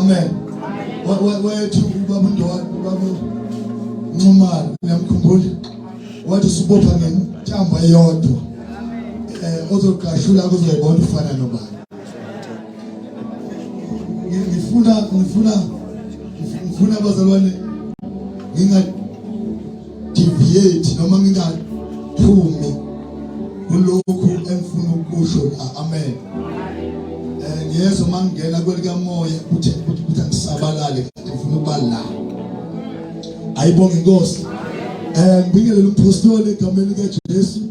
Amen. Wethu ubaba uNdwana ubaba Nxumalo namkhumbula wathi sibopha ngentambo eyodwa ozoqashula kuzobona ufana nobani. Ngifuna abazalwane nginga deviate noma ngingaphumi kulokhu engifuna ukusho. Amen. Yesu mangena kwelika moya ukuthi ngisabalale ngifuna ukuba la. Ayibonge Inkosi. Ngibingelela umpostoli egameni likaJesu.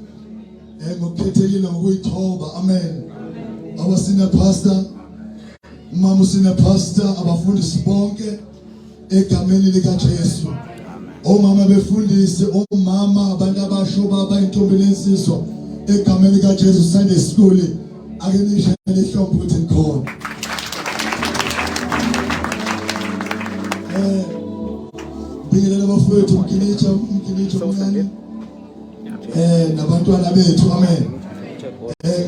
Ngokukhethekile ngokuyithoba. Amen. Abasina pastor, umama usina pastor, abafundisi bonke egameni likaJesu. Omama befundise, omama abantu abasho baba intombi lensizwa egameni likaJesu Sunday school. Ake nishele ihlombe ukuthi ngikhona. Bingelela abafowethu umkilicha omncane. Nabantwana bethu. Amen.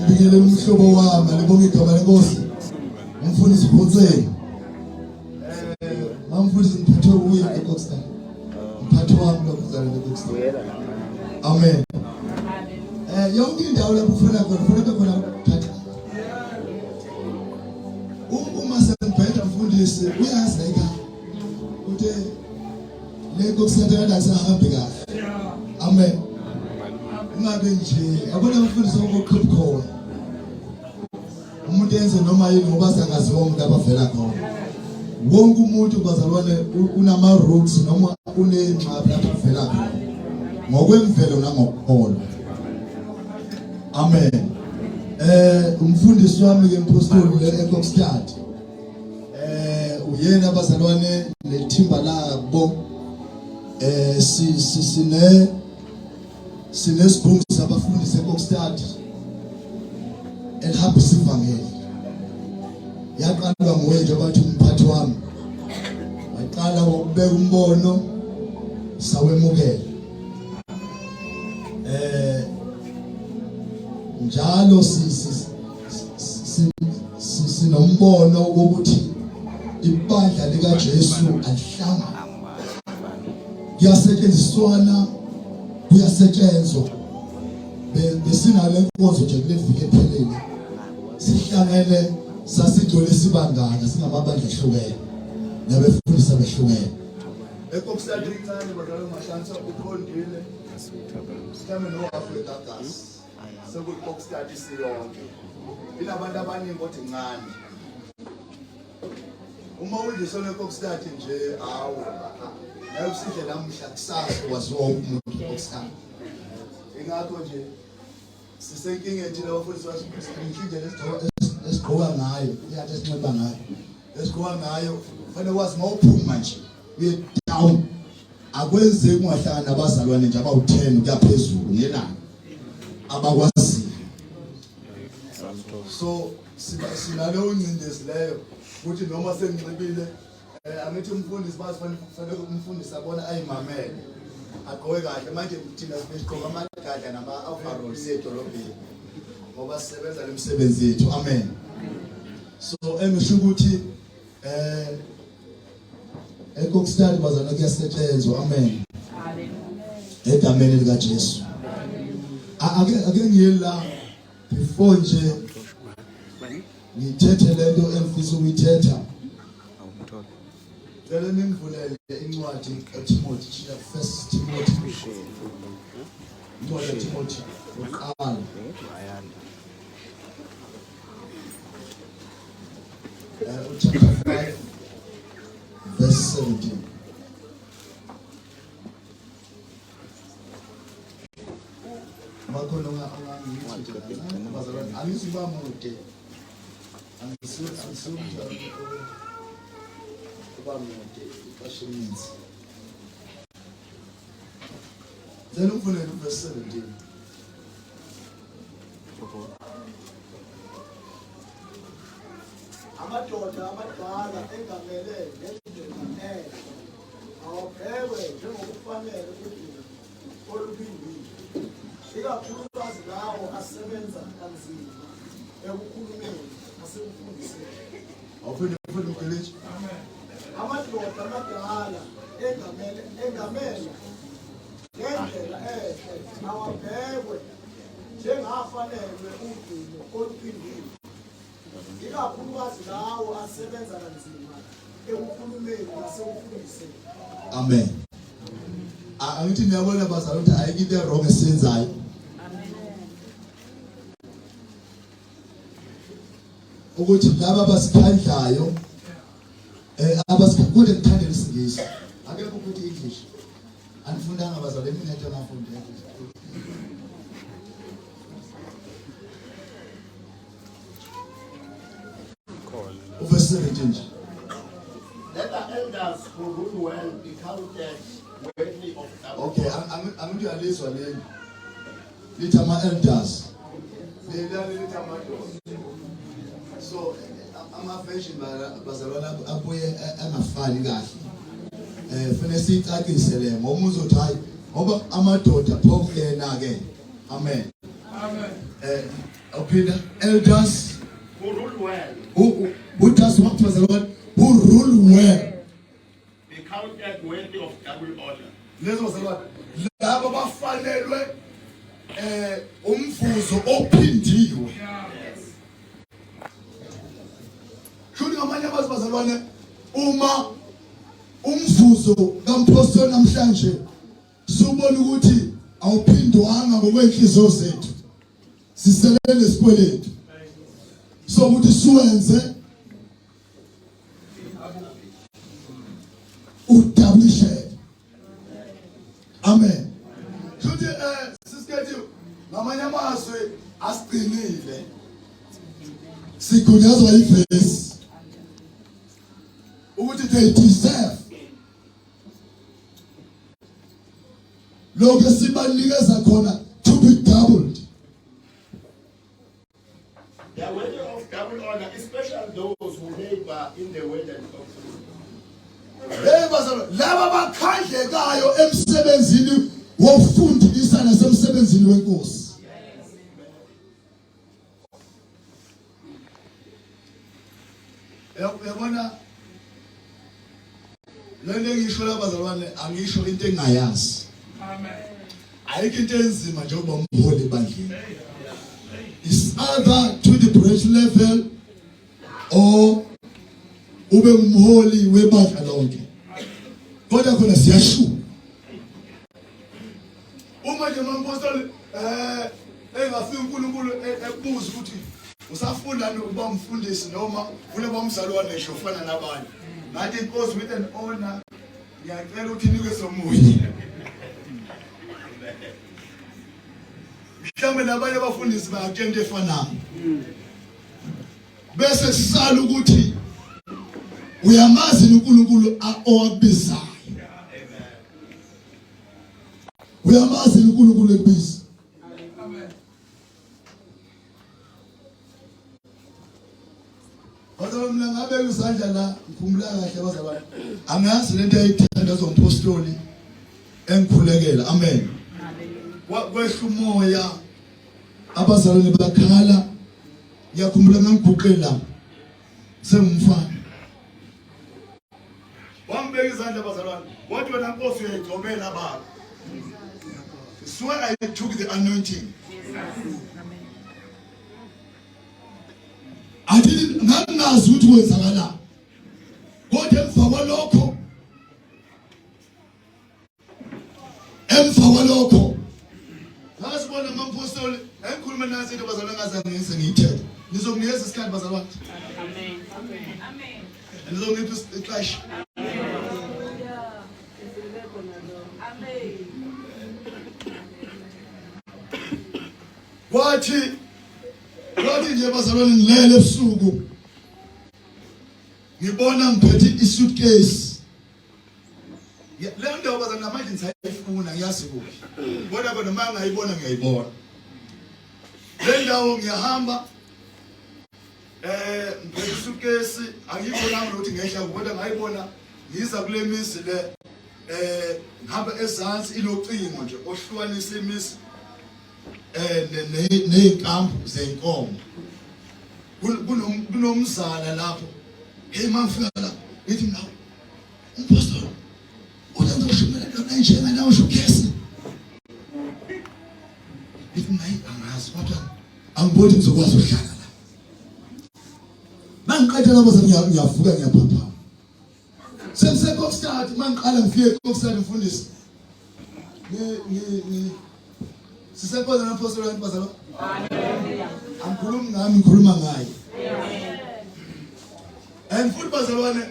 Bingelela umhlobo wami libonge igama leNkosi. Umfundisi Phonseni. Umfundisi mphatho uya eKokstan. Mphatho wami lokuzala eKokstan. Amen. Yonke indawo lapho ufuna khona phatha. Uma sengibheda mfundisi uyazi la ekhaya. Uthe leKokstan kada sahambe kahle. Amen. Ungabe nje abona umfundisi wokukhipha khona. Umuntu enze noma yini ngoba sangaziwa umuntu abavela khona. Wonke umuntu bazalwane unama roots noma unengxaba lapho uvela khona. Ngokwemvelo nangokukholwa. Amen. Umfundisi wami ke mpostoli eKokstad. Uyena abazalwane lethimba labo sinesibungu sabafundisi eKokstad elihambisa ivangeli. Yaqalwa nguwe nje bathi umphathi wami. Waqala ngokubeka umbono sawemukela. Njalo sinombono wokuthi ibandla likaJesu alihlanga. Kuyasetshenziswana, kuyasetshenzwa. Besinale nkonzo nje kuleviki ephelele. Sihlangene sasigcwele sibangana singamabandla ehlukene. Nabefundisi abehlukene. EKokstad incane bazalwane mahlanisa uqondile. Sihlame noAfrika gas. SekuyiKokstad isiyonke. Inabantu abaningi kodwa incane. Uma uyisona eKokstad nje awu. Nayo usidle namhla kusasa waziwa umuntu eKokstad. Ingakho nje sisenkingeni thina abafundisi bathi indlela esigqoka ngayo, iyathi esinxiba ngayo. Esigqoka ngayo fanele wazi mawuphuma nje uye down. Akwenze kungahlangana nabazalwane nje abawu10 kuya phezulu ngelanga. Abakwazi. So sinale uncindezi leyo ukuthi noma senginxibile angithi umfundisi bafanele umfundisi abona ayimamele. Agqoke kahle manje thina sibesigqoka amagadla nama-overalls edolobheni ngoba sisebenza lemsebenzi yethu. Amen. So engisho ukuthi eKokstad bazana kuyasetshenzwa. Amen. Egameni likaJesu. Ake ngiyela before nje ngithethe lento engifisa ukuyithetha. Ngicela ningivulele incwadi kaTimothy, 1 Timothy. Incwadi kaTimothy uqala. Chapter 5 verse 17. Makhona angithi bazalwane angisiba mude. Angisuka kuba mude passions. Then uvule verse 17. Amadoda abadala engamele ngendlela enhle awabhekwe njengokufanele kuthina oluphindile. Ikakhulukazi lawo asebenza kanzima ekukhulumeni nasekufundiseni. Awufuni ukuveleja. Amen. amadoda amadala engamela ngendlela ehle awabhekwe njengafanelwe udumo oluphindile, ikakhulukazi lawo asebenza kanzima ekukhulumeni nasekufundiseni. Amen. Angithi niyabona bazalwane ukuthi ayikho into wrong esiyenzayo. Ukuthi laba basikhandlayo abasikhude ngithandela isingisi akekho ukuthi English anifundanga bazalwane mina nje ngafunda verse 17. Let the elders who rule well be counted worthy of double. Okay, I'm going to release one name. Little my elders. So I'm a fashion bazalwana abuye angafani kahle. Fanele sicacise ngomuzo thayi ngoba amadoda phokuyena ke. Amen. Amen. Opina elders Who rule well. Who does what bazalwana? Who rule well. Be counted worthy of double honor. Lezo bazalwana laba bafanelwe umvuzo ophindiwe. Shuni ngamanye abazalwane uma umvuzo kaMpostoli namhlanje subona ukuthi awuphindwanga ngokwenhliziyo zethu. Siselele isikweletu. So ukuthi siwenze udablishe. Amen. Shuni sisikethi ngamanye amazwi asiqinile. Sigunyazwa ivesi. Ukuthi they deserve. Lokho sibanikeza khona to be doubled. They are worthy of double honor, especially those who labor in the word and doctrine. Bazalwane laba bakhandlekayo emsebenzini wofundisa nasemsebenzini wenkosi. Yabona lento ngisho labazalwane angisho into engayazi. Amen. Ayikho into enzima njengoba umholi ebandleni. It's either to the branch level or ube umholi webandla lonke. Kodwa khona siyashuka. Uma nje uMpostoli engafika uNkulunkulu ebuza ukuthi usafunda ukuba umfundisi noma ule bomzalwane nje ufana nabanye. Ngathi inkosi with an honor ngiyacela ukuthi nikwe somuye. Mhlawumbe nabanye abafundisi bayakutshela into efanayo. Bese sisala ukuthi uyamazi uNkulunkulu owakubizayo. Uyamazi uNkulunkulu ebiza. Amen. Kodwa mina ngabe izandla la ngikhumbula kahle bazalwane. Angazi lento ayithanda zompostoli engikhulekela. Amen. Kwehla umoya abazalwane bakhala ngiyakhumbula ngangiguqela sengumfana. Wambeka izandla bazalwane. Wathi wena Nkosi uyayigcobela baba. Swear I took the anointing. I didn't ngangazi ukuthi kwenzakala. Kodwa emva kwalokho ngasibona ngapostoli engikhuluma nathi into bazalwane ngazange ngise ngiyithethe. Nizonginikeza isikhathi bazalwane. Amen. Amen. Nizongipha ixesha. Kwathi nje bazalwane ngilele ebusuku ngibona ngiphethe isuitcase. Le nto bazalwane manje ngisayifuna ngiyazi kuphi. Kodwa noma ngayibona ngiyayibona. Le ndawo ngiyahamba ngiphethe isuitcase angiyibonanga ukuthi ngehla kodwa ngayibona ngiza kule misi le ngihamba ezantsi ilocingo nje ohlukanisa imisi nezinkampu zenkomo. Kunomzala lapho. Hey mafika la. Ngithi nawo. Apostle, uyenza ushumela lona njenga nawe ushukesi. Ithi nayi angazi kodwa angiboni ngizokwazi ukuhlala la. Mangiqeda lapho ngiyavuka ngiyaphapha. Sense kokstart mangiqala ngifike kokstart ngifundisa. Sisekhona Apostle Nhleko. Amen. Angikhulumi ngami ngikhuluma ngaye. Amen. And futhi bazalwane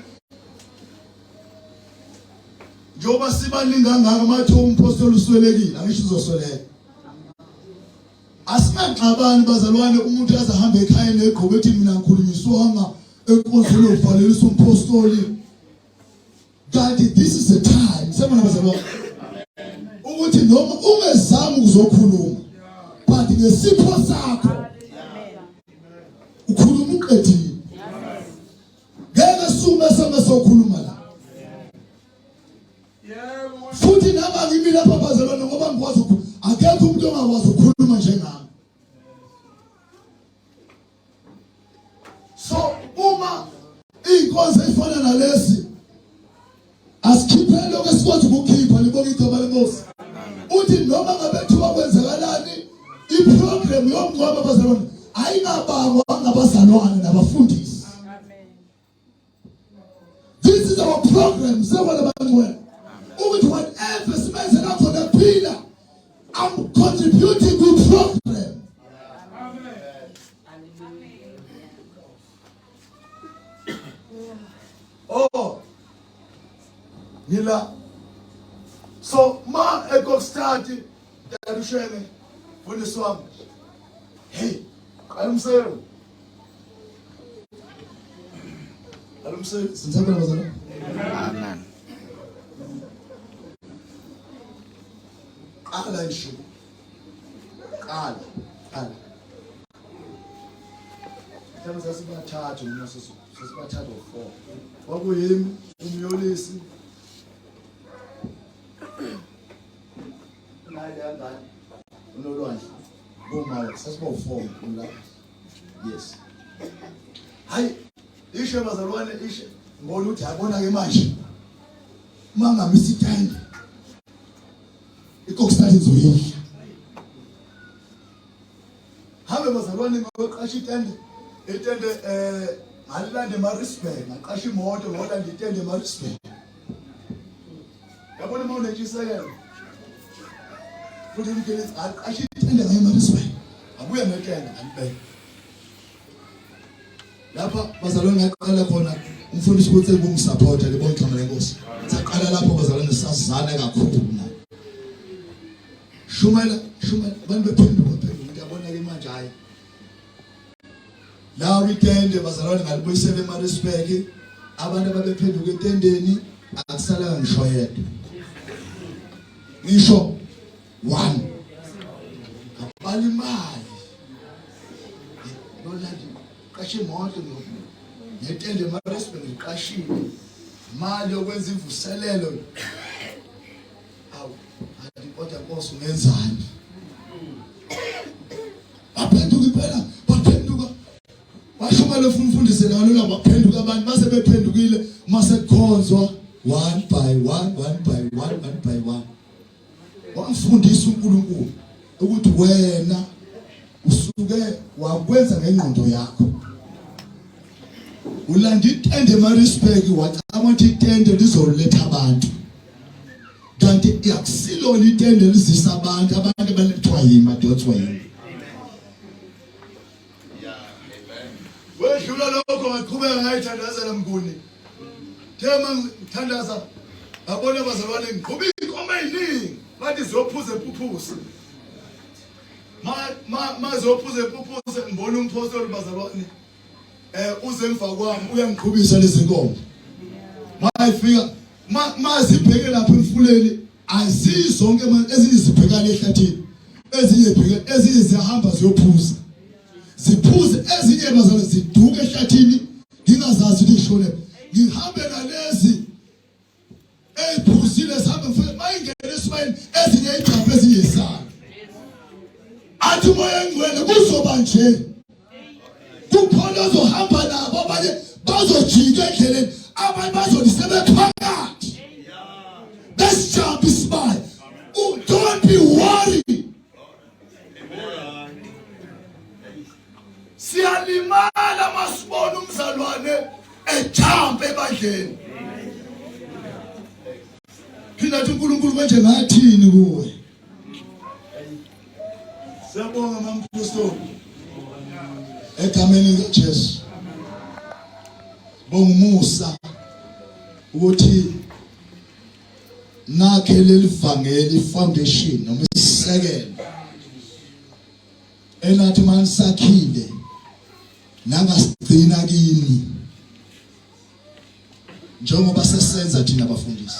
njoba sibaningi kangaka mathe umpostoli uswelekile angisho uzosweleka. Asingaxabani bazalwane umuntu azahambe ekhaya negqoke ethi mina ngikhulunyiswanga enkonzweni uvalelisa umpostoli. Kanti this is the time sebona bazalwane ukuthi noma ungezange ukuzokhuluma but ngesipho sakho ukhuluma uqedile. Ngeke sume sokhuluma la. Futhi nama ngimi lapha bazalwane ngoba ngikwazi akekho umuntu ongakwazi ukukhuluma njengami. So uma inkonzo efana nalesi asikhiphe lokho esikwazi ukukhipha libonga igama lenkosi. Uthi noma ngabe thiwa kwenzakalani iprogram yomngcwabo bazalwane ayingabangwa ngabazalwane nabafundisi. This is our program. So what about when? With whatever smells and for the pillar, I'm contributing to program. Oh, Nila. So ma eko started that you share me when the swamp. Hey, I'm saying. I'm saying, since I'm Amen. Ala issue. Ala. Tell us about charge and us about charge of 4. What will him umyolisi? No one. Go my that's about 4. Yes. Hi. Ishe bazalwane ishe ngona uthi yabona ke manje manga misithanda ikokstart izoyisha habe bazalwane ngoqasha itende ngalilande eMaritzburg ngaqasha imoto ngolanda itende eMaritzburg yabona uma unetshisekelo futhi ngikele aqasha itende eMaritzburg abuya netende ngibeke lapha bazalwane ngaqala khona umfundisi ukuthi ngumsupporter libonga igama lenkosi. Saqala lapho bazalwane sasizana kakhulu na. Shumela abantu bephenduka ngiyabona ke manje hayi. La weekend bazalwane ngalibuyisela eMaritzburg abantu ababephenduka etendeni akusalanga ngisho yedwa. Ngisho 1. Abali imali. Nolandi qashe imoto ngitende eMaritzburg ngiqashile imali yokwenza ivuselelo. Awu athi kodwa Nkosi ungenzani? Baphenduka impela baphenduka washuba lo mfundisi ngalona baphenduka abantu base bephendukile mase kukhonzwa one by one. Wamfundisa uNkulunkulu ukuthi wena usuke wakwenza ngengqondo yakho. Ulanda itende eMaritzburg wacama ukuthi itende lizoletha abantu. Kanti yakusilona itende lizisa abantu abalethwa yini madodwa yini. Yeah, amen. Wedlula lokho waqhubeka ngayithandazela mnguni. Thema ngithandaza abona abazalwane ngiqhubeka inkoma eziningi bathi zophuza epuphusi. Mazophuza epuphusi ngibona umpostoli bazalwane uze emva kwami uyangiqhubisa lezi nkomo. Mayifika mazibheke lapha emfuleni azizonke ezizibhekana ehlathini ezinye zihamba ziyophuza ziphuze ezinye bazalwane ziduke ehlathini ngingazazi ukuthi ishone ngihambe nalezi ephuzile sihambe mfuleni mayingena esibayeni ezinye ijaphe eziyesana athi moya ngcwele kuzoba nje kukhona ozohamba nabo abanye bazojika endleleni abantu bazodisebephakathi besijabha isibaya. Don't be worried. Siyalimala masibona umzalwane ejump ebandleni. Phila uNkulunkulu manje ngathini kuwe? Siyabonga mamphostoli. Egameni likaJesu. Bonga umusa ukuthi nakhe leli vangeli foundation noma isekelo enathi manisakhile nangasigcina kini njengoba sesenza thina abafundisi.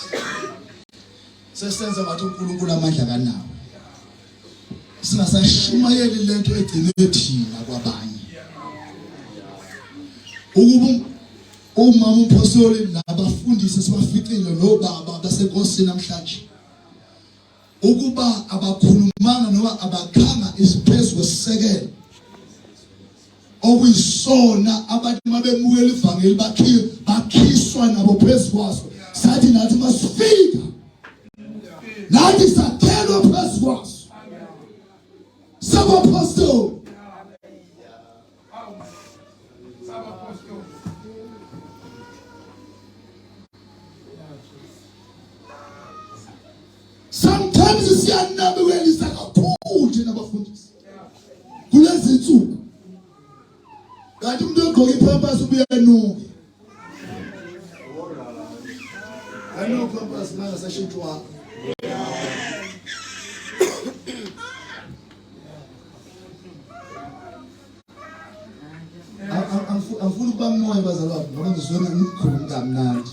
Sesenza ngathi uNkulunkulu amandla kanawo. Singasashumayeli lento egcine thina kwabanye. Ukuba umama umpostoli nabafundisi sibaficile nobaba basenkosini namhlanje. Ukuba abakhulumanga noma abakhanga isiphezu kwesisekelo. Okuyisona abantu mabemukela ivangeli bakhiswa nabo phezu kwaso. Sathi nathi masifika. Nathi sakhelwa phezu kwaso. Sabapostoli. Sometimes siyanabelisa kakhulu thina abafundisi. Kulezi insuku. Kanti umuntu ogqoka ipampers ubuya enuke. Ano pampers manje sashintshwa. Angifuni ukuba moya bazalwane ngoba ngizona ngikhuluma kamnandi.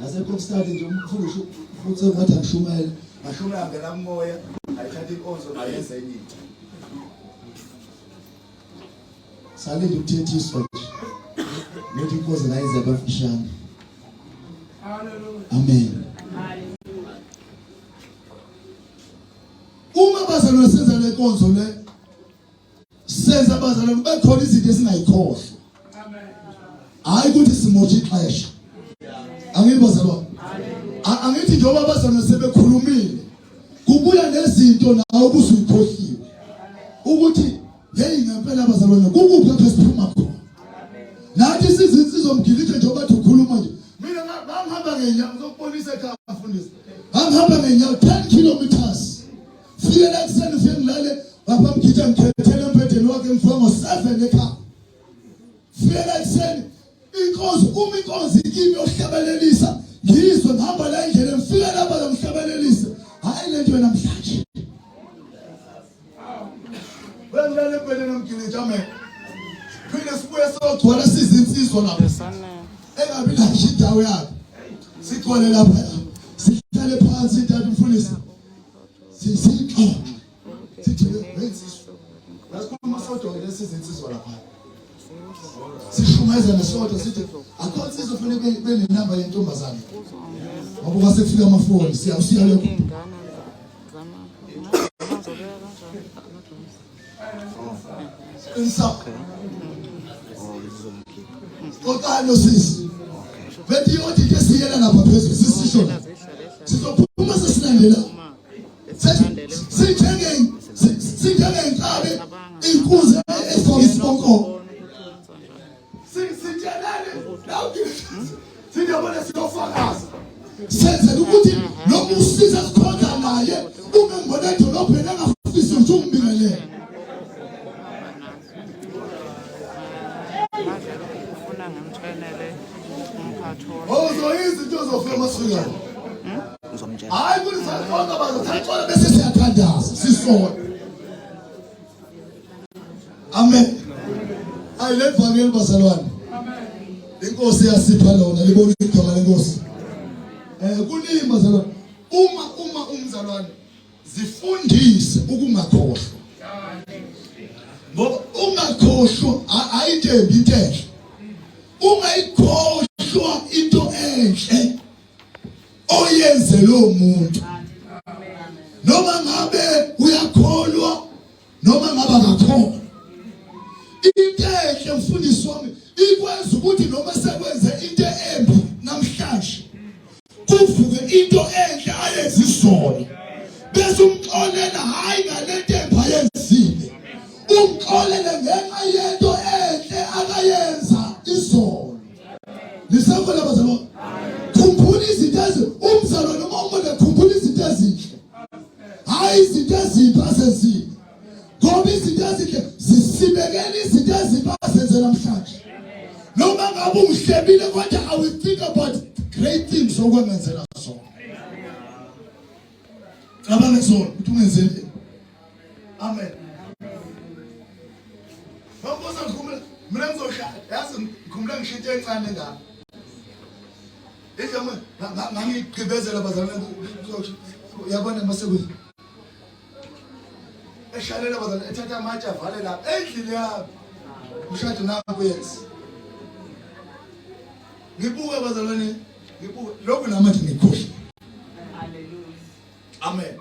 Asekostadi nje umfundisi futhi ngathi angishumele, ngashumela ngela moya, ayithatha inkonzo bayenza enye. Salinde ukuthethiswa nje. Nethi inkonzo ngayenza abafishane. Hallelujah. Amen. Uma bazalwane senza le nkonzo le senza bazalwane bekhona izinto esingayikhohlwa. Amen. Hayi ukuthi simoshe ixesha. Angibazalwane. Angithi njengoba abazalwane sebekhulumile kubuya nezinto nawe ubusuyikhohliwe. Ukuthi hey ngempela abazalwane kukuphi lapho siphuma khona. Nathi sizomgilithe njengoba ukhuluma nje. Mina ngihamba ngenyawo ngizokubonisa ekhaya mfundisi. Ngihamba ngenyawo 10 kilometers. Fike la kuseni fike ngilale lapha mgitha ngikhethele empedeni wakhe ngifika ngo7 ekhaya. Fike la kuseni inkonzo kimi yohlabelelisa ngizwe ngihamba la endleleni ngifika lapha ngomhlabelelisa. Hayi lento namhlanje. Wengilale empedeni ngigilitha amen. Phinde sibuye sogcwala sizinsizwa lapha. Engabi la indawo yakhe. Sigcwale lapha. Sihlale phansi intathu mfundisi. Sisixoxe. Sithi wenziswa. Lasikhuluma sodwa lesizinsizwa lapha. Sishumeza nesodwa sithi akho insizwa kufanele benenamba yentombazane. Ngoba kwasekufika amafoni siya lokho. Insakho. Kokano sisi. Bethi yothi ke siyela lapha phezulu sisisho. Sizophuma sesilandela. Sithenge inkabe inkuze esibonko. Sithelele siyabona siyofakaza. Senze ukuthi lo musiza sikhonza naye uma ngibona edolobheni angafisi ukuthi umbingelele. Izinto zofika masifika. Hayi kulisakhoza bazothatha bese siyathandaza sisona. Amen. Ayilevangeli bazalwane. Inkosi yasipha lona libona igama lenkosi. Kulima bazalwane. Uma umzalwane zifundise ukungakhohlwa. Ngoba ungakhohlwa ayintembi intenhle. Ungayikhohlwa into enhle oyenze lo muntu. Noma ngabe uyakholwa noma ngabe akakholwa. Into enhle mfundisi wami ukwenza ukuthi noma sekwenze into embi namhlanje kuvuke into enhle ayezizona bese umxolela hayi ngalento embi ayenzile umxolela ngenxa yento enhle akayenza izolo lisakho labazalwane khumbula izinto umzalo noma umuntu khumbula izinto ezinhle hayi izinto ezimbi asezile ngoba izinto ezinhle zisibekela izinto ezimbi asenze namhlanje noma ngabe umhlebile kodwa I will think about great things okwenzela zona cabanga zona ukuthi ungenzele amen Bamboza ngikhumula mina ngizohlala yazi ngikhumula ngishintshe encane ngapha Ejama ngangigqibezela bazalwane yabona masekwini eshalela bazalwane ethatha amatshe avale la endlini yami umshado naku yenzi ngibuke bazalwane ngibuke lokho namanje ngikhohle hallelujah amen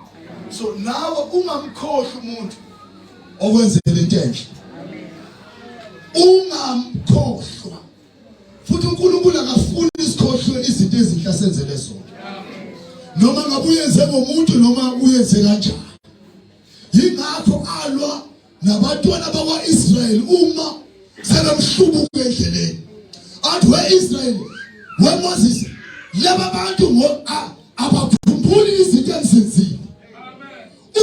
so nawe ungamkhohle umuntu okwenzela into enhle ungamkhohlwa futhi uNkulunkulu akafuni isikhohlwe izinto ezinhle asenzele zona noma ngabe uyenze ngomuntu noma uyenze kanjani yingakho alwa nabantwana bakwaIsrael uma sebemhlubuka endleleni athi weIsrael weMoses laba bantu abakhumbuli izinto ezenzile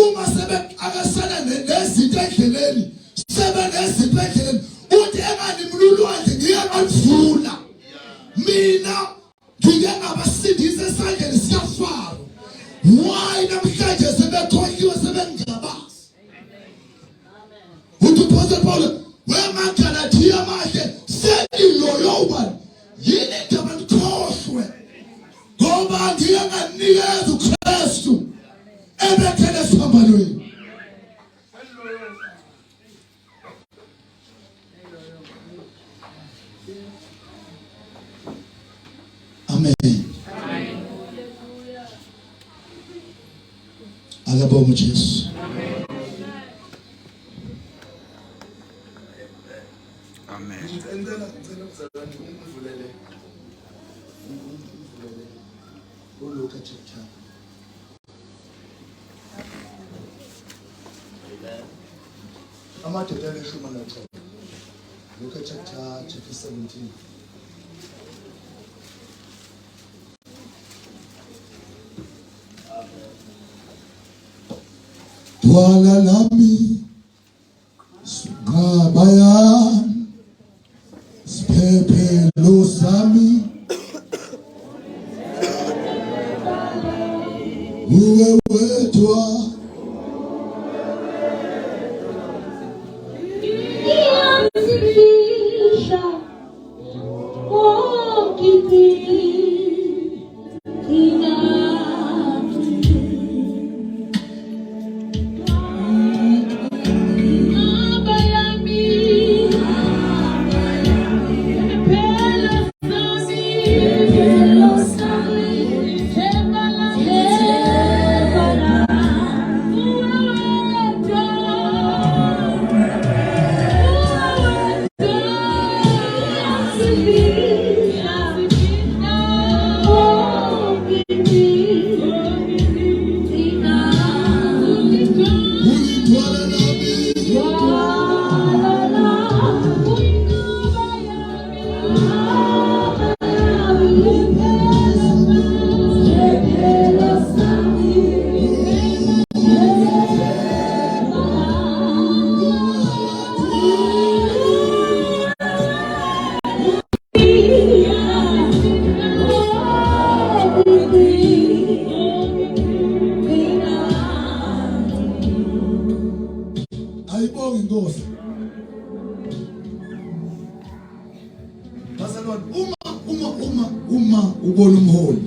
uma sebe akasala nezinto endleleni sebe nezinto endleleni uthi engani mlulwane ngiyakuvula mina ngike ngabasindisa esandleni sikaFaro why namhlanje sebekhohliwe sebengijabaza uthi Apostle Paul weMagalatia amahle seliloyoba yini ndabakhohlwe ngoba ngiye nganikeza uKristu ebethele sambalweni Amen. Akabonga uJesu. Amen. Ngicela mzalwane ungivulele. Uluka chapter. Amen. Amadoda aleshumi nanhlanu. Luka chapter 17. Wala lami ngabayan siphepelo sami uwe wedwa uma ubona umholi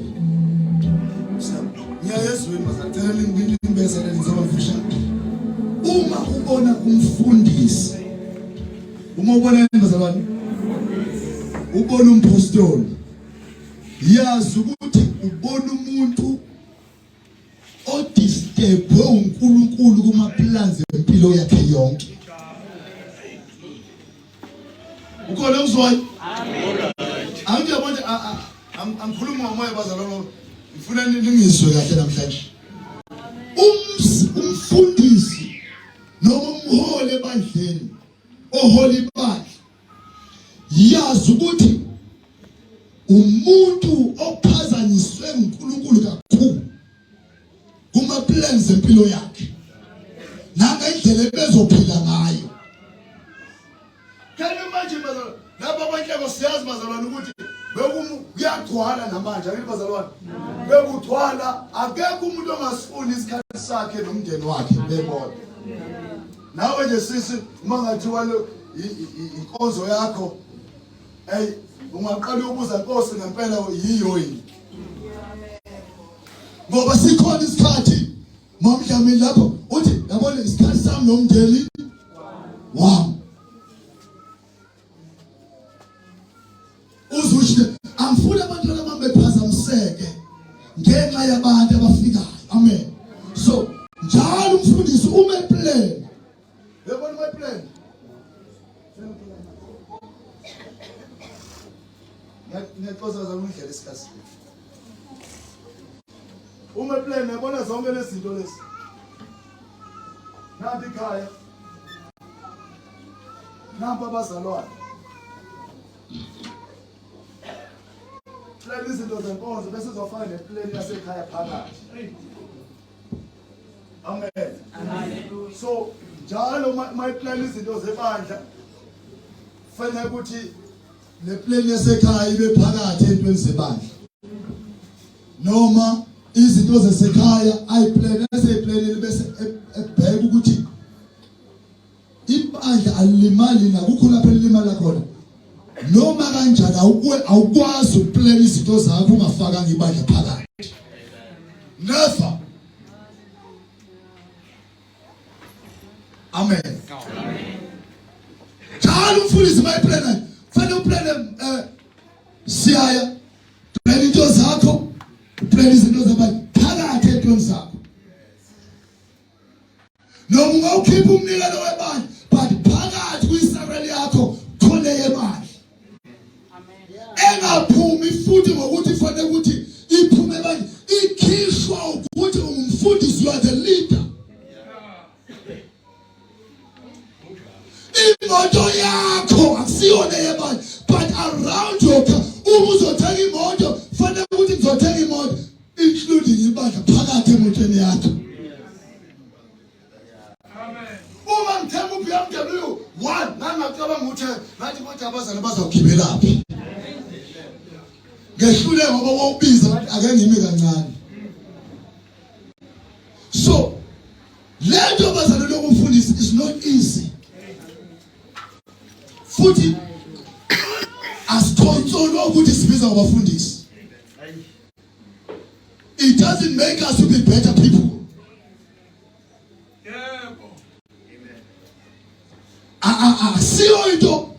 ngiyayezwe mazatela ngimbeza lenzaba mfishane uma ubona umfundisi uma ubona bazalwane ubona umpostoli yazi ukuthi ubona umuntu odisturbwe uNkulunkulu kuma plans empilo yakhe yonke Ukhona uzwayo? Amen. Angiyabona angikhuluma ngomoya bazalwane. Ngifuna ningizwe kahle namhlanje. Umfundisi noma umholi ebandleni oholi bakhe yazi ukuthi umuntu ophazanyiswe uNkulunkulu kakhulu kuma plans empilo yakhe nanga indlela ebezophila ngayo. Kanti manje bazalwane lapha abanhleko siyazi bazalwane ukuthi kuyagcwala namanje akithi bazalwane bekugcwala akekho umuntu ongasifuni isikhathi sakhe nomndeni wakhe bebona. Nawe nje sisi uma ngathiwa inkonzo yakho ungaqala ukubuza Nkosi ngempela yiyo yini. Ngoba sikhona isikhathi momdlamini lapho uthi yabona isikhathi sami nomndeni wami. Uzusho angifuni abantu ababephazamiseke ngenxa yabantu abafikayo. Amen. So njalo umfundisi ume plan. Yabona my plan. Ngiyaqoza zamundlela isikhathi. Ume plan yabona zonke lezi zinto lezi. Nanti ekhaya. Nampa abazalwane. Plan izinto zenkonzo bese uzofaka neplan yasekhaya phakathi. Amen. Amen. So njalo my plan izinto zebandla fanele ukuthi le plan yasekhaya ibe phakathi entweni zebandla. Noma izinto zasekhaya ayiplan eseyiplanele bese ebheka ukuthi ibandla alilimali nakukho lapho elimala khona. Noma kanjani awukwazi ukuplan izinto zakho ungafaka ibandla phakathi. Never. Amen. Njalo umfundisi mayiplan fanele uplan siyaya plan into zakho plan izinto zabanye phakathi entweni zakho. Noma ungawukhipha umnikelo webandla but phakathi kuyisareli yakho khona yemali. Engaphumi futhi ngokuthi fanele ukuthi iphume ebandla ikhishwa ukuthi umfundisi you are the leader. Imoto yakho akusiyona yebandla but around your car uma uzothenga imoto fanele ukuthi ngizothenga imoto including ibandla phakathi emotweni yakho. Uma ngithenga uBMW 1 nangacabanga ukuthi ngathi kodwa abazali bazawugibelaphi. Ngehlule ngoba wokubiza ake ngimi kancane. So lento abazali lokufundisa is not easy. Futhi asikhonsolo ukuthi sibiza abafundisi. It doesn't make us to be better people. Siyo into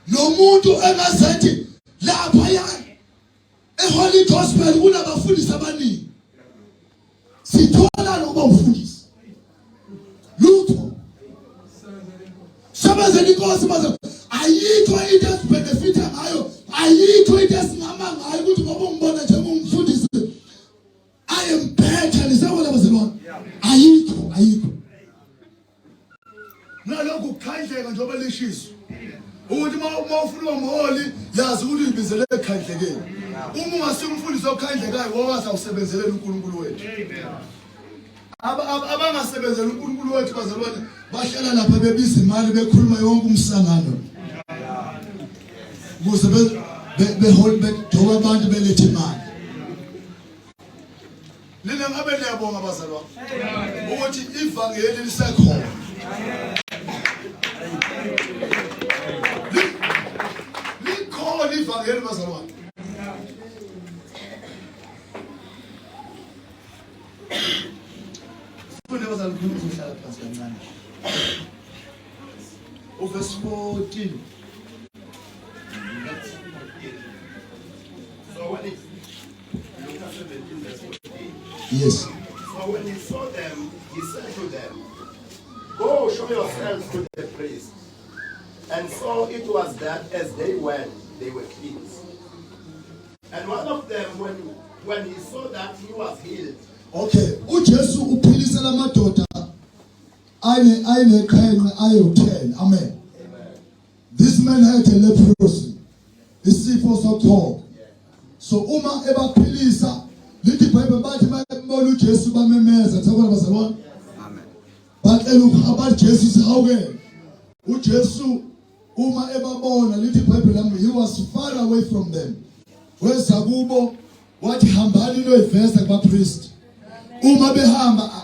nomuntu engazethi lapha yana eHoly Gospel kunabafundisi abaningi. Sithola noba ufundisi. Lutho. Shamase Nhleko baza ayikho into esibenefita ngayo, ayikho into esingama ngayo ukuthi ngoba ungibona njengomfundisi I am better nisabona bazalwane. Ayikho. Nalokho kukhandleka njengoba lishiso. Ukuthi uma ufuna umholi yazi ukuthi ibizele ekhandlekeni. Uma ungasimfundisi okhandlekayo wowaza usebenzelele uNkulunkulu wethu. Abangasebenzela uNkulunkulu wethu bazalwane bahlala lapha bebiza imali bekhuluma yonke umsangano. Ukuze behol bedoba abantu belethe imali. Lina ngabe liyabonga bazalwane ukuthi ivangeli lisekhona. Likhona ivangeli bazalwane. Verse 14. So when it Luke 17 verse 14. Yes. So when he saw them, he said to them, "Go show yourselves to the priest." And So it was that as they went, they were kings. And one of them, when he saw that he was healed, okay, uJesu uphilisa lamadoda ayine qhenqe ayo10. Amen. This man had a leprosy. Isifo soqhobo. So uma ebaphilisa lithi iBhayibheli bathi bayibona uJesu bamemeza thakona bazalwane. Amen. Bacela ukuba Jesu sihawukele. uJesu uma ebabona lithi iBhayibheli lami he was far away from them. Weza kubo wathi hambani noyiveza kubapriest. Uma behamba